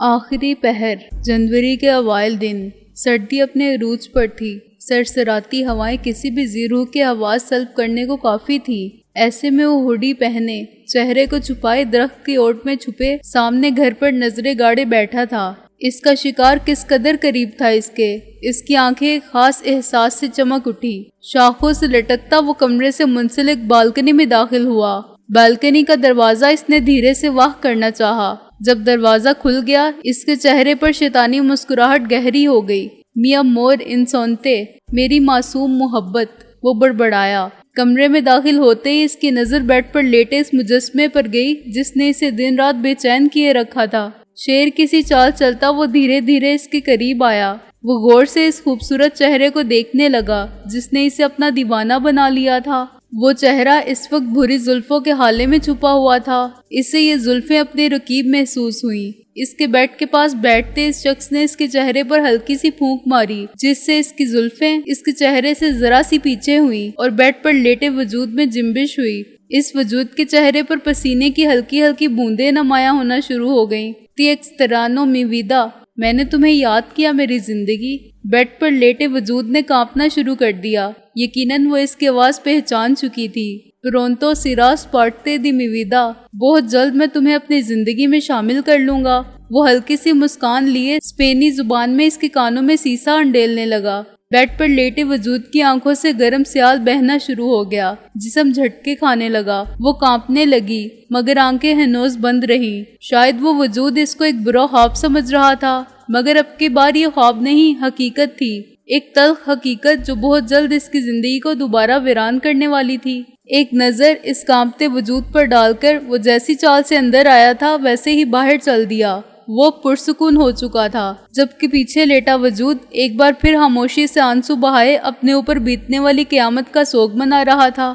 آخری پہر، جنوری کے اوائل دن، سردی اپنے عروج پر تھی۔ سرسراتی ہوائیں کسی بھی زی روح کی آواز سلب کرنے کو کافی تھی۔ ایسے میں وہ ہوڈی پہنے، چہرے کو چھپائے درخت کی اوٹ میں چھپے سامنے گھر پر نظریں گاڑے بیٹھا تھا۔ اس کا شکار کس قدر قریب تھا اس کی آنکھیں ایک خاص احساس سے چمک اٹھی۔ شاخوں سے لٹکتا وہ کمرے سے منسلک بالکنی میں داخل ہوا۔ بالکنی کا دروازہ اس نے دھیرے سے واہ کرنا چاہا۔ جب دروازہ کھل گیا، اس کے چہرے پر شیطانی مسکراہٹ گہری ہو گئی۔ میاں مور انسونتے، میری معصوم محبت، وہ بڑبڑایا۔ کمرے میں داخل ہوتے ہی اس کی نظر بیڈ پر لیٹے اس مجسمے پر گئی جس نے اسے دن رات بے چین کیے رکھا تھا۔ شیر کسی چال چلتا وہ دھیرے دھیرے اس کے قریب آیا۔ وہ غور سے اس خوبصورت چہرے کو دیکھنے لگا جس نے اسے اپنا دیوانہ بنا لیا تھا۔ وہ چہرہ اس وقت بھوری زلفوں کے حالے میں چھپا ہوا تھا۔ اسے یہ زلفیں اپنے رقیب محسوس ہوئیں۔ اس کے بیڈ کے پاس بیٹھتے اس شخص نے اس کے چہرے پر ہلکی سی پھونک ماری جس سے اس کی زلفیں اس کے چہرے سے ذرا سی پیچھے ہوئیں اور بیڈ پر لیٹے وجود میں جنبش ہوئی۔ اس وجود کے چہرے پر پسینے کی ہلکی ہلکی بوندیں نمایاں ہونا شروع ہو گئیں۔ تی ایکسترانو می ویدا، میں نے تمہیں یاد کیا میری زندگی۔ بیڈ پر لیٹے وجود نے کانپنا شروع کر دیا۔ یقیناً وہ اس کی آواز پہچان چکی تھی۔ پرونتو سیراس پارٹتے دی می ویدا، بہت جلد میں تمہیں اپنی زندگی میں شامل کر لوں گا۔ وہ ہلکی سی مسکان لیے اسپینی زبان میں اس کے کانوں میں سیسا انڈیلنے لگا۔ بیڈ پر لیٹے وجود کی آنکھوں سے گرم سیال بہنا شروع ہو گیا۔ جسم جھٹکے کھانے لگا۔ وہ کانپنے لگی مگر آنکھیں ہنوز بند رہیں۔ شاید وہ وجود اس کو ایک برا خواب سمجھ رہا تھا، مگر اب کی بار یہ خواب نہیں، حقیقت تھی۔ ایک تلخ حقیقت جو بہت جلد اس کی زندگی کو دوبارہ ویران کرنے والی تھی۔ ایک نظر اس کانپتے وجود پر ڈال کر وہ جیسی چال سے اندر آیا تھا ویسے ہی باہر چل دیا۔ وہ پرسکون ہو چکا تھا، جبکہ پیچھے لیٹا وجود ایک بار پھر خاموشی سے آنسو بہائے اپنے اوپر بیتنے والی قیامت کا سوگ منا رہا تھا۔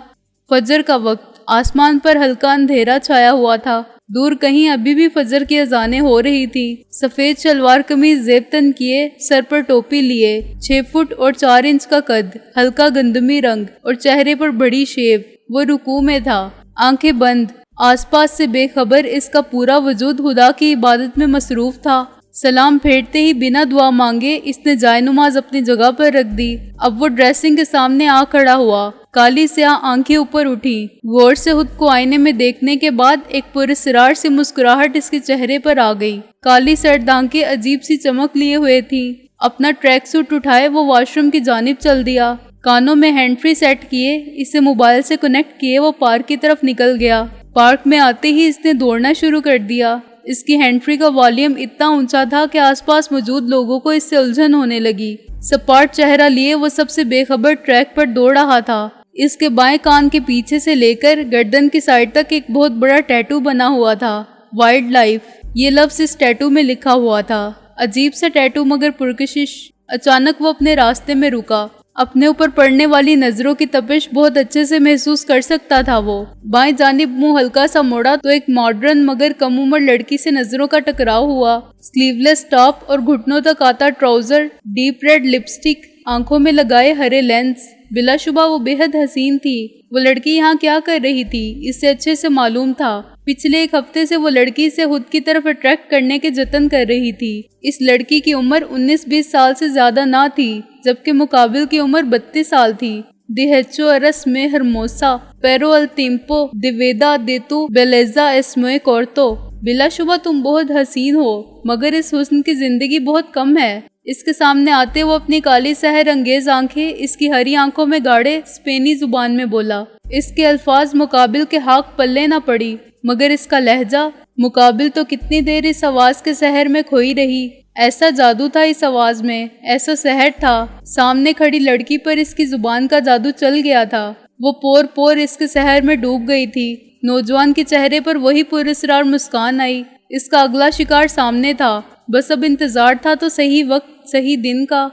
فجر کا وقت، آسمان پر ہلکا اندھیرا چھایا ہوا تھا۔ دور کہیں ابھی بھی فجر کی اذانیں ہو رہی تھی۔ سفید شلوار قمیض زیب تن کیے، سر پر ٹوپی لیے، 6 فٹ اور 4 انچ کا قد، ہلکا گندمی رنگ اور چہرے پر بڑی شیو، وہ رکوع میں تھا، آنکھیں بند، آس پاس سے بے خبر۔ اس کا پورا وجود خدا کی عبادت میں مصروف تھا۔ سلام پھیرتے ہی بنا دعا مانگے اس نے جائے نماز اپنی جگہ پر رکھ دی۔ اب وہ ڈریسنگ کے سامنے آ کھڑا ہوا۔ کالی سیاہ آنکھیں اوپر اٹھی۔ غور سے خود کو آئینے میں دیکھنے کے بعد ایک پراسرار سی مسکراہٹ اس کے چہرے پر آ گئی۔ کالی سرد آنکھیں عجیب سی چمک لیے ہوئے تھی۔ اپنا ٹریک سوٹ اٹھائے وہ واش روم کی جانب چل دیا۔ کانوں میں ہینڈ فری سیٹ کیے، اسے موبائل سے کنیکٹ کیے وہ پارک کی طرف نکل گیا۔ پارک میں آتے ہی اس نے دوڑنا شروع کر دیا۔ اس کی ہینڈ فری کا والیوم اتنا اونچا تھا کہ آس پاس موجود لوگوں کو اس سے الجھن ہونے لگی۔ سپاٹ چہرہ لیے وہ سب سے بے خبر ٹریک پر دوڑ رہا تھا۔ اس کے بائیں کان کے پیچھے سے لے کر گردن کی سائڈ تک ایک بہت بڑا ٹیٹو بنا ہوا تھا، وائلڈ لائف، یہ لفظ اس ٹیٹو میں لکھا ہوا تھا۔ عجیب سا ٹیٹو مگر پرکشش۔ اچانک وہ اپنے راستے میں رکا۔ اپنے اوپر پڑنے والی نظروں کی تپش بہت اچھے سے محسوس کر سکتا تھا وہ۔ بائیں جانب منہ ہلکا سا موڑا تو ایک ماڈرن مگر کم عمر لڑکی سے نظروں کا ٹکراؤ ہوا۔ سلیو لیس ٹاپ اور گھٹنوں تک آتا ٹراؤزر، ڈیپ ریڈ لپسٹک، آنکھوں میں لگائے ہرے لینس، بلا شبہ وہ بے حد حسین تھی۔ وہ لڑکی یہاں کیا کر رہی تھی اس سے اچھے سے معلوم تھا۔ پچھلے ایک ہفتے سے وہ لڑکی سے خود کی طرف اٹریکٹ کرنے کے جتن کر رہی تھی۔ اس لڑکی کی عمر 19-20 سال سے زیادہ نہ تھی، جبکہ مقابل کی عمر 32 سال تھی۔ دی ہیچو ارس میں ہرموسا پیرو التیمپو دی ویدا دی تو بیلیزا اس موئے کورتو، بلا شبہ تم بہت حسین ہو، مگر اس حسن کی زندگی بہت کم ہے۔ اس کے سامنے آتے وہ اپنی کالی سحر انگیز آنکھیں اس کی ہری آنکھوں میں گاڑے اسپینی زبان میں بولا۔ اس کے الفاظ مقابل کے حق پلے نہ پڑی، مگر اس کا لہجہ، مقابل تو کتنی دیر اس آواز کے سحر میں کھوئی رہی۔ ایسا جادو تھا اس آواز میں، ایسا سحر تھا۔ سامنے کھڑی لڑکی پر اس کی زبان کا جادو چل گیا تھا۔ وہ پور پور اس کے سحر میں ڈوب گئی تھی۔ نوجوان کے چہرے پر وہی پراسرار مسکان آئی۔ اس کا اگلا شکار سامنے تھا، بس اب انتظار تھا تو صحیح وقت، صحیح دن کا۔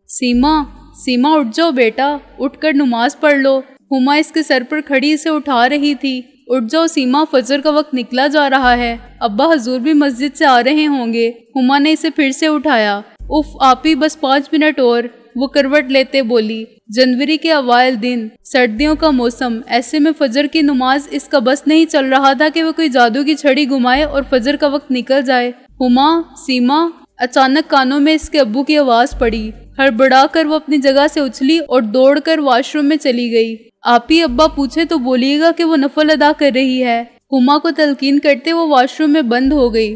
سیما اٹھ جاؤ بیٹا، اٹھ کر نماز پڑھ لو۔ ہما اس کے سر پر کھڑی اسے اٹھا رہی تھی۔ اٹھ جاؤ سیما، فجر کا وقت نکلا جا رہا ہے، ابا حضور بھی مسجد سے آ رہے ہوں گے۔ ہما نے اسے پھر سے اٹھایا۔ اف آپی، بس 5 منٹ اور، وہ کروٹ لیتے بولی۔ جنوری کے اوائل دن، سردیوں کا موسم، ایسے میں فجر کی نماز اس کا بس نہیں چل رہا تھا کہ وہ کوئی جادو کی چھڑی گھمائے اور فجر کا وقت نکل جائے۔ ہما، سیما۔ اچانک کانوں میں اس کے ابو کی آواز پڑی۔ ہڑبڑا کر وہ اپنی جگہ سے اچھلی اور دوڑ کر واش روم میں چلی گئی۔ آپ ہی ابا پوچھے تو بولیے گا کہ وہ نفل ادا کر رہی ہے۔ ہما کو تلقین کرتے وہ واش روم میں بند ہو گئی۔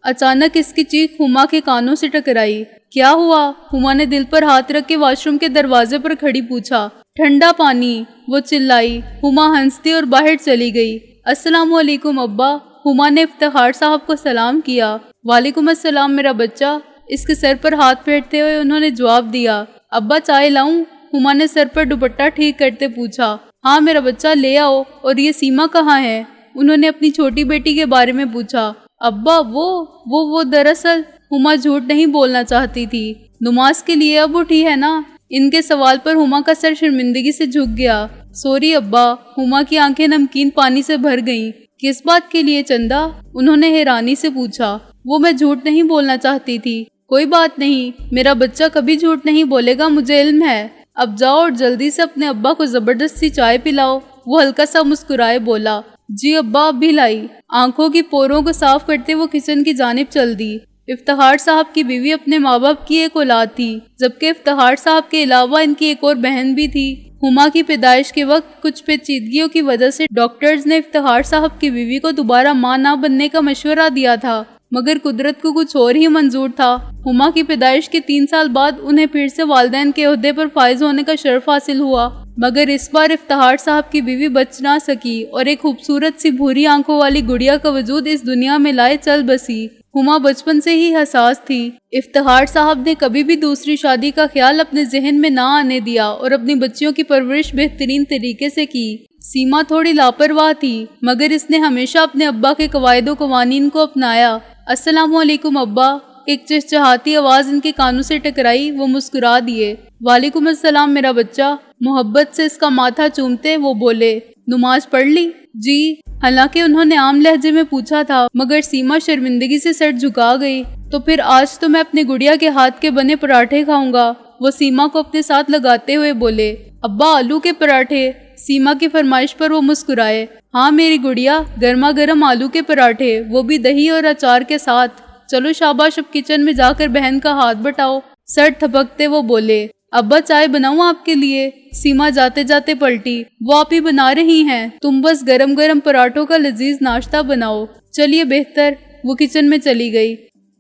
اچانک اس کی چیخ ہما کے کانوں سے ٹکرائی۔ کیا ہوا؟ ہما نے دل پر ہاتھ رکھ کے واش روم کے دروازے پر کھڑی پوچھا۔ ٹھنڈا پانی، وہ چلائی۔ ہما ہنستی اور باہر چلی گئی۔ السلام علیکم ابا۔ ہما نے افتخار صاحب کو سلام کیا۔ وعلیکم السلام میرا بچہ۔ اس کے سر پر ہاتھ پھیرتے ہوئے انہوں نے جواب دیا۔ ابا چائے لاؤں؟ ہما نے سر پر دوپٹہ ٹھیک کرتے پوچھا۔ ہاں میرا بچہ لے آؤ۔ اور یہ سیما کہاں ہے؟ انہوں نے اپنی چھوٹی بیٹی کے بارے میں پوچھا۔ ابا وہ دراصل ہما جھوٹ نہیں بولنا چاہتی تھی۔ نماز کے لیے اب اٹھی ہے نا؟ ان کے سوال پر ہما کا سر شرمندگی سے جھک گیا۔ سوری ابا۔ ہما کی آنکھیں نمکین پانی سے بھر گئیں۔ کس بات کے لیے چندا؟ انہوں نے حیرانی سے پوچھا۔ وہ میں جھوٹ نہیں بولنا چاہتی تھی۔ کوئی بات نہیں، میرا بچہ کبھی جھوٹ نہیں بولے گا، مجھے علم ہے۔ اب جاؤ اور جلدی سے اپنے ابا کو زبردستی چائے پلاؤ۔ وہ ہلکا سا مسکرائے بولا۔ جی ابا، اب بھی لائی۔ آنکھوں کی پوروں کو صاف کرتے وہ کچن کی جانب چل دی۔ افتخار صاحب کی بیوی اپنے ماں باپ کی ایک اولاد تھی، جبکہ افتخار صاحب کے علاوہ ان کی ایک اور بہن بھی تھی۔ ہما کی پیدائش کے وقت کچھ پیچیدگیوں کی وجہ سے ڈاکٹرز نے افتخار صاحب کی بیوی کو دوبارہ ماں نہ بننے کا مشورہ دیا تھا، مگر قدرت کو کچھ اور ہی منظور تھا۔ ہما کی پیدائش کے 3 سال بعد انہیں پھر سے والدین کے عہدے پر فائز ہونے کا شرف حاصل ہوا، مگر اس بار افتخار صاحب کی بیوی بچ نہ سکی اور ایک خوبصورت سی بھوری آنکھوں والی گڑیا کا وجود اس دنیا میں لائے چل بسی۔ ہما بچپن سے ہی حساس تھی۔ افتخار صاحب نے کبھی بھی دوسری شادی کا خیال اپنے ذہن میں نہ آنے دیا اور اپنی بچیوں کی پرورش بہترین طریقے سے کی۔ سیما تھوڑی لاپرواہ تھی، مگر اس نے ہمیشہ اپنے ابا کے قواعد و قوانین کو اپنایا۔ السلام علیکم ابا۔ ایک چہچہاتی آواز ان کے کانوں سے ٹکرائی۔ وہ مسکرا دیے۔ وعلیکم السلام میرا بچہ۔ محبت سے اس کا ماتھا چومتے وہ بولے۔ نماز پڑھ لی؟ جی۔ حالانکہ انہوں نے عام لہجے میں پوچھا تھا، مگر سیما شرمندگی سے سر جھکا گئی۔ تو پھر آج تو میں اپنی گڑیا کے ہاتھ کے بنے پراٹھے کھاؤں گا۔ وہ سیما کو اپنے ساتھ لگاتے ہوئے بولے۔ ابا آلو کے پراٹھے؟ سیما کی فرمائش پر وہ مسکرائے۔ ہاں میری گڑیا، گرما گرم آلو کے پراٹھے، وہ بھی دہی اور اچار کے ساتھ۔ چلو شاباش، اب کچن میں جا کر بہن کا ہاتھ بٹاؤ۔ سر تھپکتے وہ بولے۔ ابا چائے بناؤں آپ کے لیے؟ سیما جاتے جاتے پلٹی۔ وہ آپ ہی بنا رہی ہیں، تم بس گرم گرم پراٹھوں کا لذیذ ناشتہ بناؤ۔ چلیے بہتر۔ وہ کچن میں چلی گئی۔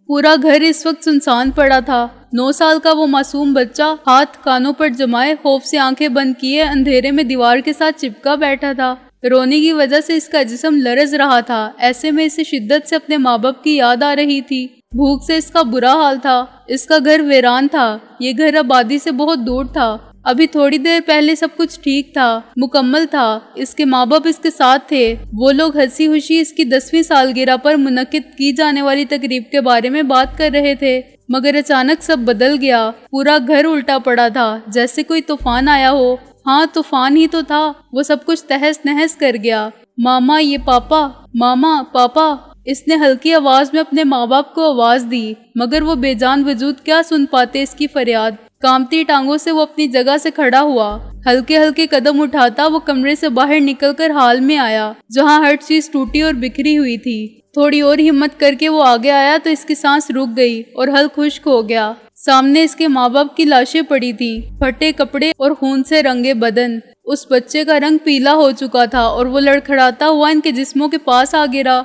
پورا گھر اس وقت سنسان پڑا تھا۔ 9 سال کا وہ معصوم بچہ ہاتھ کانوں پر جمائے، خوف سے آنکھیں بند کیے اندھیرے میں دیوار کے ساتھ چپکا بیٹھا تھا۔ رونے کی وجہ سے اس کا جسم لرز رہا تھا۔ ایسے میں اسے شدت سے اپنے ماں باپ کی یاد آ رہی تھی۔ بھوک سے اس کا برا حال تھا۔ اس کا گھر ویران تھا۔ یہ گھر آبادی سے بہت دور تھا۔ ابھی تھوڑی دیر پہلے سب کچھ ٹھیک تھا، مکمل تھا۔ اس کے ماں باپ اس کے ساتھ تھے۔ وہ لوگ ہنسی خوشی اس کی 10ویں سالگرہ پر منعقد کی جانے والی تقریب کے بارے میں بات کر رہے تھے، مگر اچانک سب بدل گیا۔ پورا گھر الٹا پڑا تھا، جیسے کوئی طوفان آیا ہو۔ ہاں طوفان ہی تو تھا۔ وہ سب کچھ تہس نہس کر گیا۔ ماما، یہ پاپا، ماما، پاپا۔ اس نے ہلکی آواز میں اپنے ماں باپ کو آواز دی، مگر وہ بے جان وجود کیا سن پاتے اس کی فریاد۔ کامتی ٹانگوں سے وہ اپنی جگہ سے کھڑا ہوا۔ ہلکے ہلکے قدم اٹھاتا وہ کمرے سے باہر نکل کر ہال میں آیا، جہاں ہر چیز ٹوٹی اور بکھری ہوئی تھی۔ تھوڑی اور ہمت کر کے وہ آگے آیا تو اس کی سانس رک گئی اور حل خشک ہو گیا۔ سامنے اس کے ماں باپ کی لاشیں پڑی تھیں، پھٹے کپڑے اور خون سے رنگے بدن۔ اس بچے کا رنگ پیلا ہو چکا تھا اور وہ لڑکھڑاتا ہوا ان کے جسموں کے پاس آ گرا۔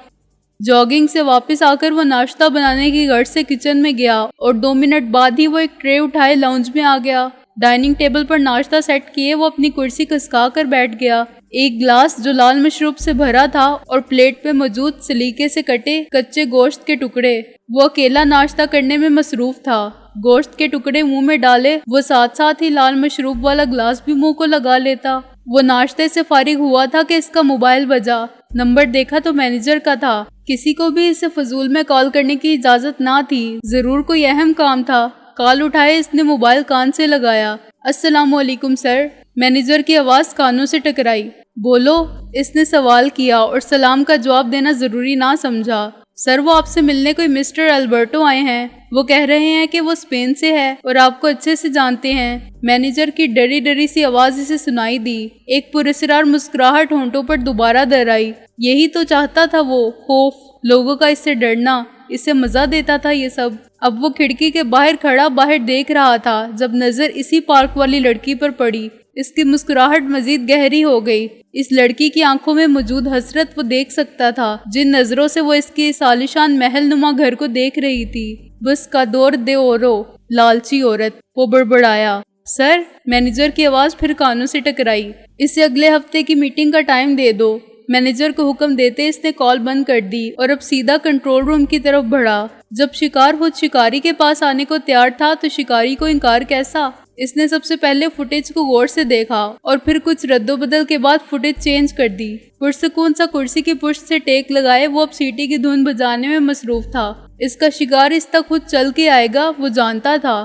جاگنگ سے واپس آ کر وہ ناشتہ بنانے کی غرض سے کچن میں گیا اور 2 منٹ بعد ہی وہ ایک ٹرے اٹھائے لاؤنج میں آ گیا۔ ڈائننگ ٹیبل پر ناشتہ سیٹ کیے وہ اپنی کرسی کھسکا کر بیٹھ گیا۔ ایک گلاس جو لال مشروب سے بھرا تھا اور پلیٹ پہ موجود سلیقے سے کٹے کچے گوشت کے ٹکڑے۔ وہ اکیلا ناشتہ کرنے میں مصروف تھا۔ گوشت کے ٹکڑے منہ میں ڈالے وہ ساتھ ساتھ ہی لال مشروب والا گلاس بھی منہ کو لگا لیتا۔ وہ ناشتے سے فارغ ہوا تھا کہ اس کا موبائل بجا۔ نمبر دیکھا تو مینیجر کا تھا۔ کسی کو بھی اسے فضول میں کال کرنے کی اجازت نہ تھی، ضرور کوئی اہم کام تھا۔ کال اٹھائے اس نے موبائل کان سے لگایا۔ السلام علیکم سر۔ مینیجر کی آواز کانوں سے ٹکرائی۔ بولو، اس نے سوال کیا اور سلام کا جواب دینا ضروری نہ سمجھا۔ سر وہ آپ سے ملنے کوئی مسٹر البرٹو آئے ہیں، وہ کہہ رہے ہیں کہ وہ اسپین سے ہے اور آپ کو اچھے سے جانتے ہیں۔ مینیجر کی ڈری ڈری سی آواز اسے سنائی دی۔ ایک پراسرار مسکراہٹ ہونٹوں پر دوبارہ در آئی۔ یہی تو چاہتا تھا وہ، خوف، لوگوں کا اس سے ڈرنا، اسے مزہ دیتا تھا یہ سب۔ اب وہ کھڑکی کے باہر کھڑا باہر دیکھ رہا تھا جب نظر اسی پارک والی لڑکی پر پڑی۔ اس کی مسکراہٹ مزید گہری ہو گئی۔ اس لڑکی کی آنکھوں میں موجود حسرت وہ دیکھ سکتا تھا جن نظروں سے وہ اس کی عالیشان محل نما گھر کو دیکھ رہی تھی۔ بس کا دور دے اورو، لالچی عورت، وہ بڑبڑایا۔ سر، مینیجر کی آواز پھر کانوں سے ٹکرائی۔ اسے اگلے ہفتے کی میٹنگ کا ٹائم دے دو۔ مینیجر کو حکم دیتے اس نے کال بند کر دی اور اب سیدھا کنٹرول روم کی طرف بڑھا۔ جب شکار خود شکاری کے پاس آنے کو تیار تھا تو شکاری کو انکار کیسا؟ اس نے سب سے پہلے فوٹیج کو غور سے دیکھا اور پھر کچھ رد و بدل کے بعد فوٹیج چینج کر دی۔ پرسکون سا کرسی کی پشت سے ٹیک لگائے وہ اب سیٹی کی دھن بجانے میں مصروف تھا۔ اس کا شکار اس تک خود چل کے آئے گا وہ جانتا تھا۔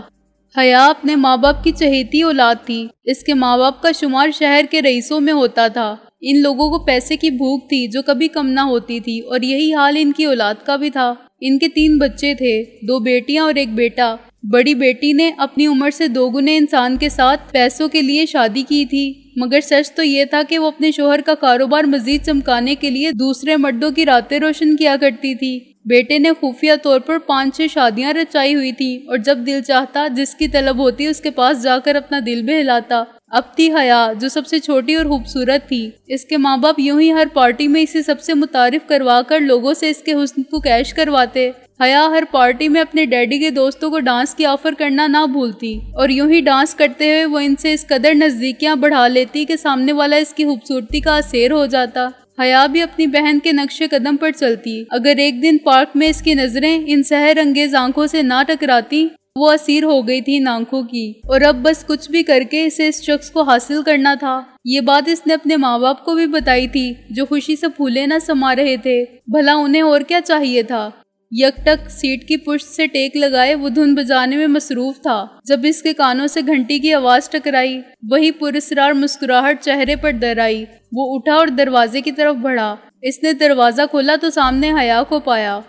حیا اپنے ماں باپ کی چہیتی اولاد تھی۔ اس کے ماں باپ کا شمار شہر کے رئیسوں میں ہوتا تھا۔ ان لوگوں کو پیسے کی بھوک تھی جو کبھی کم نہ ہوتی تھی اور یہی حال ان کی اولاد کا بھی تھا۔ ان کے 3 بچے تھے، 2 بیٹیاں اور 1 بیٹا۔ بڑی بیٹی نے اپنی عمر سے 2 گنے انسان کے ساتھ پیسوں کے لیے شادی کی تھی، مگر سچ تو یہ تھا کہ وہ اپنے شوہر کا کاروبار مزید چمکانے کے لیے دوسرے مردوں کی راتیں روشن کیا کرتی تھی۔ بیٹے نے خفیہ طور پر 5-6 شادیاں رچائی ہوئی تھی اور جب دل چاہتا جس کی طلب ہوتی اس کے پاس جا کر اپنا دل بہلاتا۔ اب تھی حیا جو سب سے چھوٹی اور خوبصورت تھی۔ اس کے ماں باپ یوں ہی ہر پارٹی میں اسے سب سے متعارف کروا کر لوگوں سے اس کے حسن کو کیش کرواتے۔ حیا ہر پارٹی میں اپنے ڈیڈی کے دوستوں کو ڈانس کی آفر کرنا نہ بھولتی اور یوں ہی ڈانس کرتے ہوئے وہ ان سے اس قدر نزدیکیاں بڑھا لیتی کہ سامنے والا اس کی خوبصورتی کا اسیر ہو جاتا۔ حیا بھی اپنی بہن کے نقش قدم پر چلتی۔ اگر ایک دن پارک میں اس کی نظریں ان سحر انگیز آنکھوں سے نہ ٹکراتی، وہ اسیر ہو گئی تھی ان آنکھوں کی، اور اب بس کچھ بھی کر کے اسے اس شخص کو حاصل کرنا تھا۔ یہ بات اس نے اپنے ماں باپ کو بھی بتائی تھی جو خوشی سے پھولے نہ سما رہے تھے۔ بھلا انہیں اور کیا چاہیے تھا؟ یک ٹک سیٹ کی پشت سے ٹیک لگائے وہ دھن بجانے میں مصروف تھا جب اس کے کانوں سے گھنٹی کی آواز ٹکرائی۔ وہی پراسرار مسکراہٹ چہرے پر در آئی۔ وہ اٹھا اور دروازے کی طرف بڑھا۔ اس نے دروازہ کھولا تو سامنے حیا کو پایا۔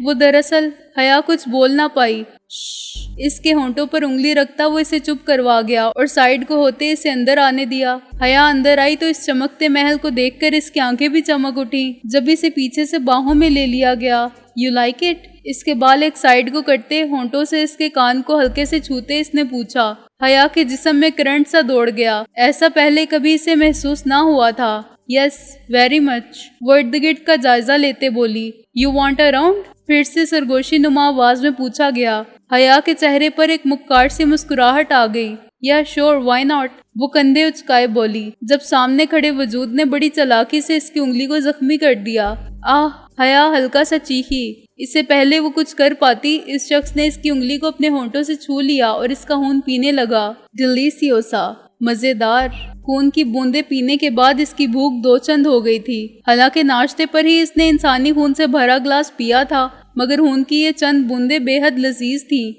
وہ دراصل حیا کچھ بول نہ پائی۔ اس کے ہونٹوں پر انگلی رکھتا وہ اسے چپ کروا گیا اور سائیڈ کو ہوتے اسے اندر آنے دیا۔ حیا اندر آئی تو اس چمکتے محل کو دیکھ کر اس کی آنکھیں بھی چمک اٹھی جب اسے پیچھے سے باہوں میں لے لیا گیا۔ You like it? اس کے بال ایک سائیڈ کو کرتے ہونٹوں سے اس کے کان کو ہلکے سے چھوتے اس نے پوچھا۔ حیا کے جسم میں کرنٹ سا دوڑ گیا، ایسا پہلے کبھی اسے محسوس نہ ہوا تھا۔ یس ویری مچ، وہ ارد گرد کا جائزہ لیتے بولی۔ You want a round? پھر سے سرگوشی نما آواز میں پوچھا گیا۔ حیا کے چہرے پر ایک مکار سی مسکراہٹ آ گئی۔ یا شور، وائی ناٹ؟ وہ کندھے اچکائے بولی جب سامنے کھڑے وجود نے بڑی چالاکی سے اس کی انگلی کو زخمی کر دیا۔ آہ! حیا ہلکا سا چیخی۔ اس سے پہلے وہ کچھ کر پاتی اس شخص نے اس کی انگلی کو اپنے ہونٹوں سے چھو لیا اور اس کا خون پینے لگا۔ ڈیلیسیوسا، مزیدار۔ خون کی بوندیں پینے کے بعد اس کی بھوک 2 چند ہو گئی تھی۔ حالانکہ ناشتے پر ہی اس نے انسانی خون سے بھرا گلاس پیا تھا، مگر خون کی یہ چند بوندیں بے حد لذیذ تھیں۔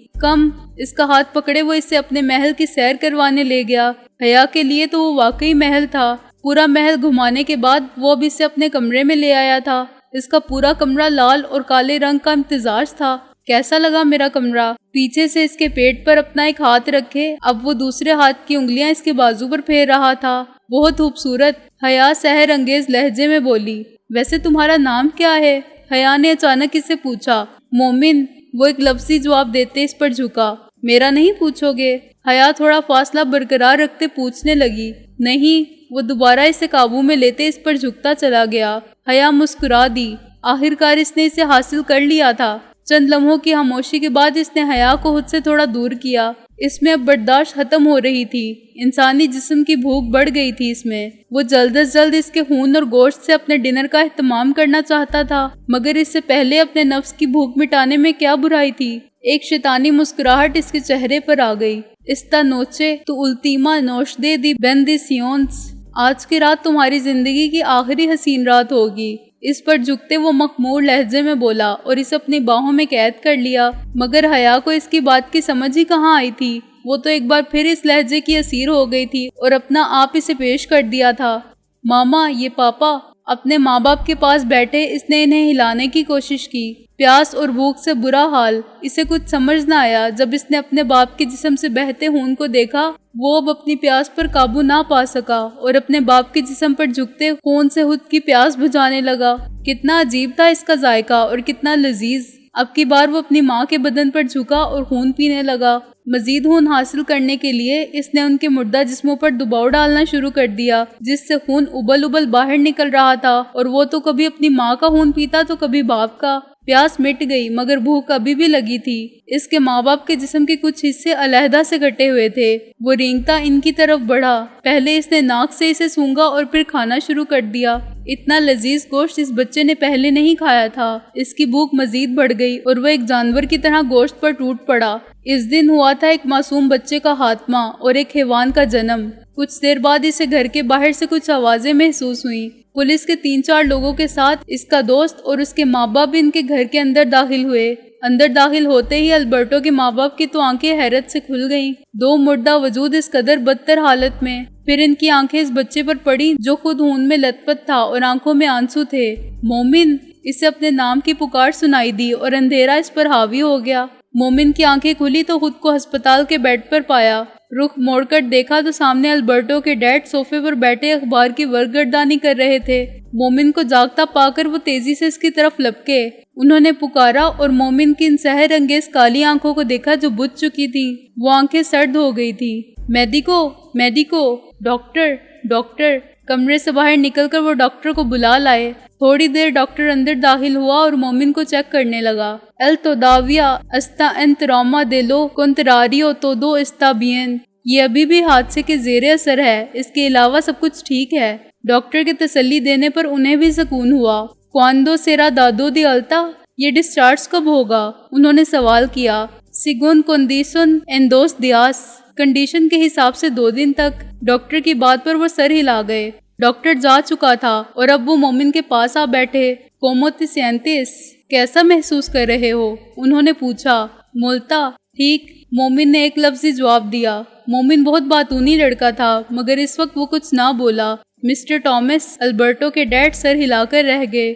اس کا ہاتھ پکڑے وہ اسے اپنے محل کی سیر کروانے لے گیا۔ حیا کے لیے تو وہ واقعی محل تھا۔ پورا محل گھمانے کے بعد وہ اب اسے اپنے کمرے میں لے آیا تھا۔ اس کا پورا کمرہ لال اور کالے رنگ کا امتزاج تھا۔ کیسا لگا میرا کمرہ؟ پیچھے سے اس کے پیٹ پر اپنا ایک ہاتھ رکھے اب وہ دوسرے ہاتھ کی انگلیاں اس کے بازو پر پھیر رہا تھا۔ بہت خوبصورت، حیا سحر انگیز لہجے میں بولی۔ ویسے تمہارا نام کیا ہے؟ حیا نے اچانک اس سے پوچھا۔ مومن، وہ ایک لفظی جواب دیتے اس پر جھکا۔ میرا نہیں پوچھو گے؟ حیا تھوڑا فاصلہ برقرار رکھتے پوچھنے لگی۔ نہیں، وہ دوبارہ اسے قابو میں لیتے اس پر جھکتا چلا گیا۔ حیا مسکرا دی۔ آخرکار اس نے اسے حاصل کر لیا تھا۔ چند لمحوں کی خاموشی کے بعد اس نے حیا کو خود سے تھوڑا دور کیا۔ اس میں اب برداشت ختم ہو رہی تھی۔ انسانی جسم کی بھوک بڑھ گئی تھی اس میں۔ وہ جلد از جلد اس کے خون اور گوشت سے اپنے ڈنر کا اہتمام کرنا چاہتا تھا، مگر اس سے پہلے اپنے نفس کی بھوک مٹانے میں کیا برائی تھی؟ ایک شیطانی مسکراہٹ اس کے چہرے پر آ گئی۔ استا نوچے تو التیما نوشدے دی بینڈیسیونز، آج کی رات تمہاری زندگی کی آخری حسین رات ہوگی۔ اس پر جھکتے وہ مخمور لہجے میں بولا اور اسے اپنی باہوں میں قید کر لیا، مگر حیا کو اس کی بات کی سمجھ ہی کہاں آئی تھی۔ وہ تو ایک بار پھر اس لہجے کی اسیر ہو گئی تھی اور اپنا آپ اسے پیش کر دیا تھا۔ ماما، یہ پاپا۔ اپنے ماں باپ کے پاس بیٹھے اس نے انہیں ہلانے کی کوشش کی۔ پیاس اور بھوک سے برا حال، اسے کچھ سمجھ نہ آیا۔ جب اس نے اپنے باپ کے جسم سے بہتے خون کو دیکھا، وہ اب اپنی پیاس پر قابو نہ پا سکا اور اپنے باپ کے جسم پر جھکتے خون سے خود کی پیاس بجھانے لگا۔ کتنا عجیب تھا اس کا ذائقہ اور کتنا لذیذ۔ اب کی بار وہ اپنی ماں کے بدن پر جھکا اور خون پینے لگا۔ مزید خون حاصل کرنے کے لیے اس نے ان کے مردہ جسموں پر دباؤ ڈالنا شروع کر دیا، جس سے خون ابل ابل باہر نکل رہا تھا، اور وہ تو کبھی اپنی ماں کا خون پیتا تو کبھی باپ کا۔ پیاس مٹ گئی مگر بھوک ابھی بھی لگی تھی۔ اس کے ماں باپ کے جسم کے کچھ حصے علیحدہ سے کٹے ہوئے تھے۔ وہ رینگتا ان کی طرف بڑھا۔ پہلے اس نے ناک سے اسے سونگا اور پھر کھانا شروع کر دیا۔ اتنا لذیذ گوشت اس بچے نے پہلے نہیں کھایا تھا۔ اس کی بھوک مزید بڑھ گئی اور وہ ایک جانور کی طرح گوشت پر ٹوٹ پڑا۔ اس دن ہوا تھا ایک معصوم بچے کا خاتمہ اور ایک حیوان کا جنم۔ کچھ دیر بعد اسے گھر کے باہر سے کچھ آوازیں محسوس ہوئیں۔ پولیس کے 3-4 لوگوں کے ساتھ اس کا دوست اور اس کے ماں باپ بھی ان کے گھر کے اندر داخل ہوئے۔ اندر داخل ہوتے ہی البرٹو کے ماں باپ کی تو آنکھیں حیرت سے کھل گئیں۔ 2 مردہ وجود اس قدر بدتر حالت میں۔ پھر ان کی آنکھیں اس بچے پر پڑی جو خود خون میں لت پت تھا اور آنکھوں میں آنسو تھے۔ مومن، اسے اپنے نام کی پکار سنائی دی اور اندھیرا اس پر حاوی ہو گیا۔ مومن کی آنکھیں کھلی تو خود کو ہسپتال کے بیڈ پر پایا۔ رخ موڑ کر دیکھا تو سامنے البرٹو کے ڈیڈ صوفے پر بیٹھے اخبار کی ورقگردانی کر رہے تھے۔ مومن کو جاگتا پا کر وہ تیزی سے اس کی طرف لپکے۔ انہوں نے پکارا اور مومن کی ان سحر انگیز کالی آنکھوں کو دیکھا جو بجھ چکی تھی۔ وہ آنکھیں سرد ہو گئی تھی۔ Medico, medico, doctor, doctor. کمرے سے باہر نکل کر وہ ڈاکٹر کو بلا لائے۔ تھوڑی دیر ڈاکٹر اندر داخل ہوا اور مومن کو چیک کرنے لگا۔ El todavía está en trauma de lo contrario todo está bien۔ یہ ابھی بھی حادثے کے زیر اثر ہے، اس کے علاوہ سب کچھ ٹھیک ہے۔ ڈاکٹر کے تسلی دینے پر انہیں بھی سکون ہوا۔ Cuando será dado de alta؟ یہ ڈسچارج کب ہوگا؟ انہوں نے سوال کیا۔ Según condition en 2 días۔ Condition کے حساب سے 2 دن تک۔ ڈاکٹر کی بات پر وہ سر ہلا گئے۔ ڈاکٹر جا چکا تھا اور اب وہ مومن کے پاس آ بیٹھے۔ ¿Cómo te sientes؟ کیسا محسوس کر رہے ہو؟ انہوں نے پوچھا۔ مولتا، ٹھیک، مومن نے ایک لفظی جواب دیا۔ مومن بہت باتونی لڑکا تھا مگر اس وقت وہ کچھ نہ بولا۔ مسٹر ٹامس، البرٹو کے ڈیڈ سر ہلا کر رہ گئے۔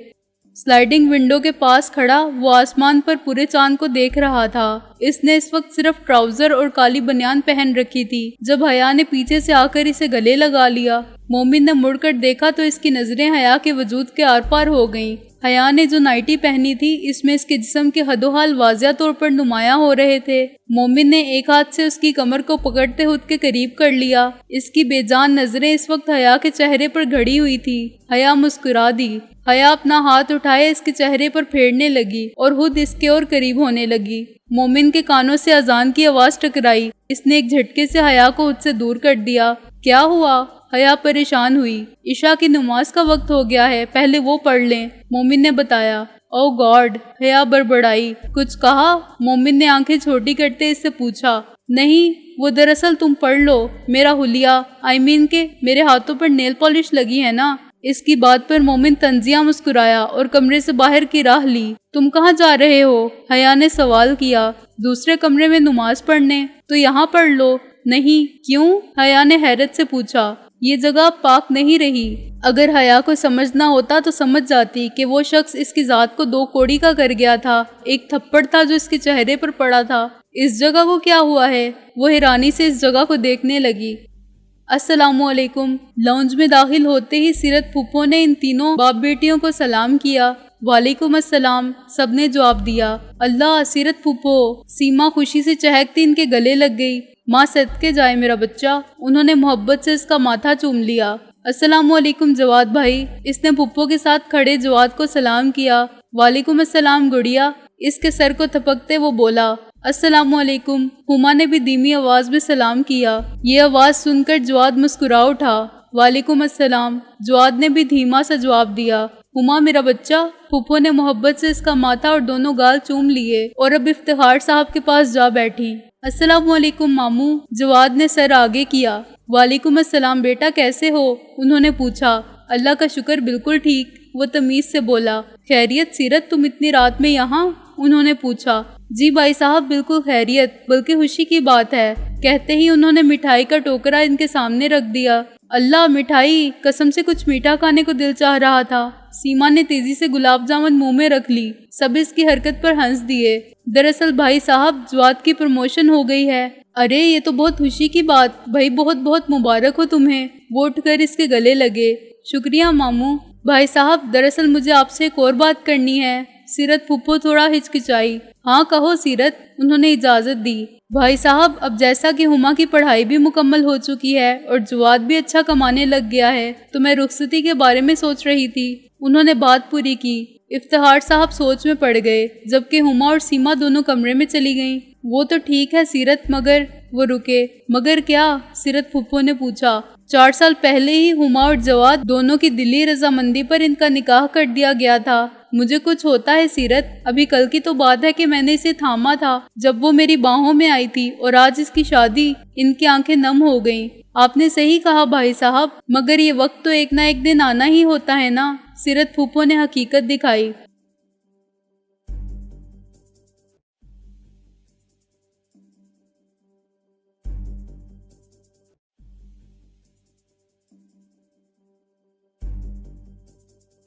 سلائیڈنگ ونڈو کے پاس کھڑا وہ آسمان پر پورے چاند کو دیکھ رہا تھا۔ اس نے اس وقت صرف ٹراؤزر اور کالی بنیان پہن رکھی تھی جب حیا نے پیچھے سے آ کر اسے گلے لگا لیا۔ مومن نے مڑ کر دیکھا تو اس کی نظریں حیا کے وجود کے آر پار ہو گئیں۔ حیا نے جو نائٹی پہنی تھی اس میں اس کے جسم کے حد و حال واضح طور پر نمایاں ہو رہے تھے۔ مومن نے ایک ہاتھ سے اس کی کمر کو پکڑتے خود کے قریب کر لیا۔ اس کی بے جان نظریں اس وقت حیا کے چہرے پر گھڑی ہوئی تھی۔ حیا مسکرا دی۔ حیا اپنا ہاتھ اٹھائے اس کے چہرے پر پھیرنے لگی اور خود اس کے اور قریب ہونے لگی۔ مومن کے کانوں سے اذان کی آواز ٹکرائی۔ اس نے ایک جھٹکے سے حیا کو خود سے دور کر دیا۔ کیا ہوا؟ حیا پریشان ہوئی۔ عشاء کی نماز کا وقت ہو گیا ہے، پہلے وہ پڑھ لیں، مومن نے بتایا۔ او گاڈ، حیا بڑبڑائی۔ کچھ کہا؟ مومن نے آنکھیں چھوٹی کرتے اس سے پوچھا۔ نہیں، وہ دراصل تم پڑھ لو، میرا حلیہ، کہ میرے ہاتھوں پر نیل پالش لگی ہے نا۔ اس کی بات پر مومن طنزیہ مسکرایا اور کمرے سے باہر کی راہ لی۔ تم کہاں جا رہے ہو؟ حیا نے سوال کیا۔ دوسرے کمرے میں نماز پڑھنے، تو یہاں پڑھ لو۔ نہیں، کیوں؟ حیا نے حیرت سے پوچھا۔ یہ جگہ پاک نہیں رہی۔ اگر حیا کو سمجھنا ہوتا تو سمجھ جاتی کہ وہ شخص اس کی ذات کو 2 کوڑی کا کر گیا تھا۔ ایک تھپڑ تھا جو اس کے چہرے پر پڑا تھا۔ اس جگہ کو کیا ہوا ہے؟ وہ حیرانی سے اس جگہ کو دیکھنے لگی۔ السلام علیکم۔ لاؤنج میں داخل ہوتے ہی سیرت پھپھو نے ان تینوں باپ بیٹیوں کو سلام کیا۔ وعلیکم السلام، سب نے جواب دیا۔ اللہ، سیرت پھپھو، سیما خوشی سے چہکتی ان کے گلے لگ گئی۔ ماں صدقے جائے میرا بچہ۔ انہوں نے محبت سے اس کا ماتھا چوم لیا۔ السلام علیکم جواد بھائی۔ اس نے پھپھو کے ساتھ کھڑے جواد کو سلام کیا۔ وعلیکم السلام گڑیا۔ اس کے سر کو تھپکتے وہ بولا۔ السلام علیکم۔ ہما نے بھی دھیمی آواز میں سلام کیا۔ یہ آواز سن کر جواد مسکرا اٹھا۔ وعلیکم السلام۔ جواد نے بھی دھیما سا جواب دیا۔ ہما میرا بچہ۔ پھپھو نے محبت سے اس کا ماتھا اور دونوں گال چوم لیے اور اب افتخار صاحب کے پاس جا بیٹھی۔ السلام علیکم ماموں۔ جواد نے سر آگے کیا۔ وعلیکم السلام بیٹا، کیسے ہو؟ انہوں نے پوچھا۔ اللہ کا شکر، بالکل ٹھیک، وہ تمیز سے بولا۔ خیریت سیرت، تم اتنی رات میں یہاں؟ انہوں نے پوچھا۔ جی بھائی صاحب، بالکل خیریت، بلکہ خوشی کی بات ہے۔ کہتے ہی انہوں نے مٹھائی کا ٹوکرا ان کے سامنے رکھ دیا۔ اللہ مٹھائی، قسم سے کچھ میٹھا کھانے کو دل چاہ رہا تھا۔ سیما نے تیزی سے گلاب جامن منہ میں رکھ لی۔ سب اس کی حرکت پر ہنس دیے۔ دراصل بھائی صاحب، جواد کی پروموشن ہو گئی ہے۔ ارے یہ تو بہت خوشی کی بات، بھائی بہت بہت مبارک ہو تمہیں۔ وہ اٹھ کر اس کے گلے لگے۔ شکریہ ماموں۔ بھائی صاحب، دراصل مجھے آپ سے ایک اور بات کرنی ہے۔ سیرت پھپھو تھوڑا ہچکچائی۔ ہاں کہو سیرت، انہوں نے اجازت دی۔ بھائی صاحب، اب جیسا کہ ہما کی پڑھائی بھی مکمل ہو چکی ہے اور جواد بھی اچھا کمانے لگ گیا ہے، تو میں رخصتی کے بارے میں سوچ رہی تھی۔ انہوں نے بات پوری کی۔ افتخار صاحب سوچ میں پڑ گئے، جبکہ ہما اور سیما دونوں کمرے میں چلی گئیں۔ وہ تو ٹھیک ہے سیرت، مگر وہ رکے۔ مگر کیا؟ سیرت پھپھو نے پوچھا۔ 4 سال پہلے ہی ہما اور جواد دونوں کی دلی رضامندی پر ان کا نکاح کر دیا گیا تھا۔ مجھے کچھ ہوتا ہے سیرت، ابھی کل کی تو بات ہے کہ میں نے اسے تھاما تھا جب وہ میری باہوں میں آئی تھی، اور آج اس کی شادی۔ ان کی آنکھیں نم ہو گئیں۔ آپ نے صحیح کہا بھائی صاحب، مگر یہ وقت تو ایک نہ ایک دن آنا ہی ہوتا ہے نا۔ سیرت پھپھو نے حقیقت دکھائی۔